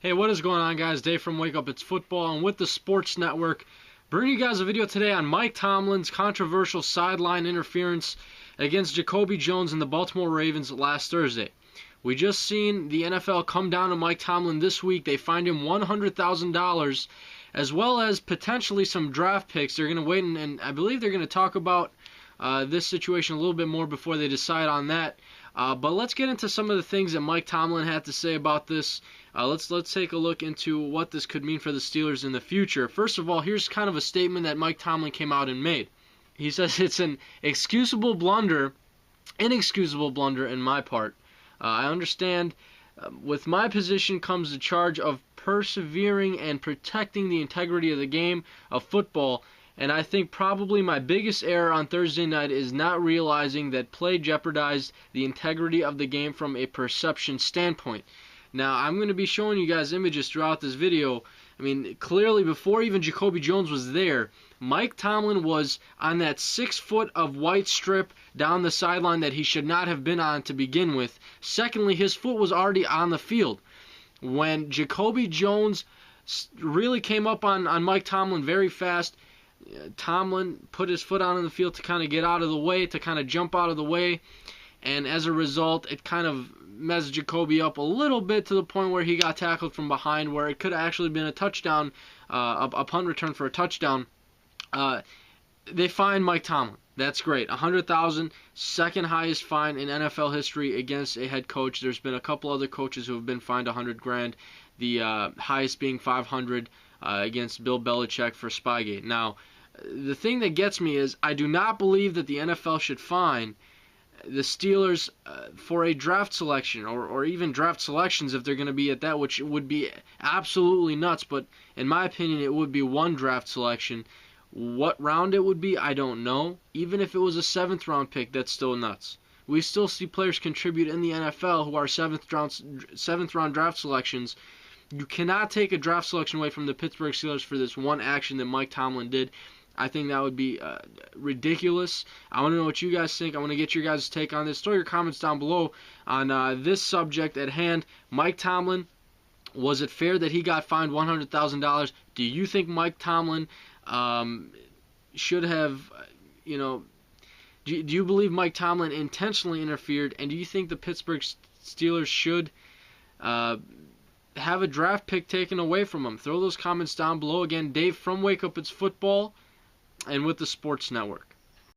Hey, what is going on, guys? Dave from Wake Up It's Football, and with the Sports Network, bringing you guys a video today on Mike Tomlin's controversial sideline interference against Jacoby Jones and the Baltimore Ravens last Thursday. We just seen the NFL come down to Mike Tomlin this week. They fined him $100,000, as well as potentially some draft picks. They're going to wait, and I believe they're going to talk about this situation a little bit more before they decide on that. But let's get into some of the things that Mike Tomlin had to say about this. Let's take a look into what this could mean for the Steelers in the future. First of all, here's kind of a statement that Mike Tomlin came out and made. He says it's an inexcusable blunder in my part. I understand with my position comes the charge of persevering and protecting the integrity of the game of football. And I think probably my biggest error on Thursday night is not realizing that play jeopardized the integrity of the game from a perception standpoint. Now, I'm going to be showing you guys images throughout this video. I mean, clearly before even Jacoby Jones was there, Mike Tomlin was on that 6 foot of white strip down the sideline that he should not have been on to begin with. Secondly, his foot was already on the field. When Jacoby Jones really came up on Mike Tomlin very fast, Tomlin put his foot out on the field to kind of get out of the way, to kind of jump out of the way, and as a result, it kind of messed Jacoby up a little bit to the point where he got tackled from behind, where it could have actually been a touchdown, a punt return for a touchdown. They fined Mike Tomlin. That's great. $100,000, second highest fine in NFL history against a head coach. There's been a couple other coaches who have been fined $100,000. The highest being $500 against Bill Belichick for Spygate. Now, the thing that gets me is I do not believe that the NFL should fine the Steelers for a draft selection or even draft selections if they're going to be at that, which would be absolutely nuts. But in my opinion, it would be one draft selection. What round it would be, I don't know. Even if it was a 7th round pick, that's still nuts. We still see players contribute in the NFL who are 7th round draft selections. You cannot take a draft selection away from the Pittsburg Steelers for this one action that Mike Tomlin did. I think that would be ridiculous. I want to know what you guys think. I want to get your guys' take on this. Throw your comments down below on this subject at hand. Mike Tomlin, was it fair that he got fined $100,000? Do you think Mike Tomlin should have, do you believe Mike Tomlin intentionally interfered? And do you think the Pittsburgh Steelers should have a draft pick taken away from him? Throw those comments down below. Again, Dave from Wake Up It's Football and with the Sports Network.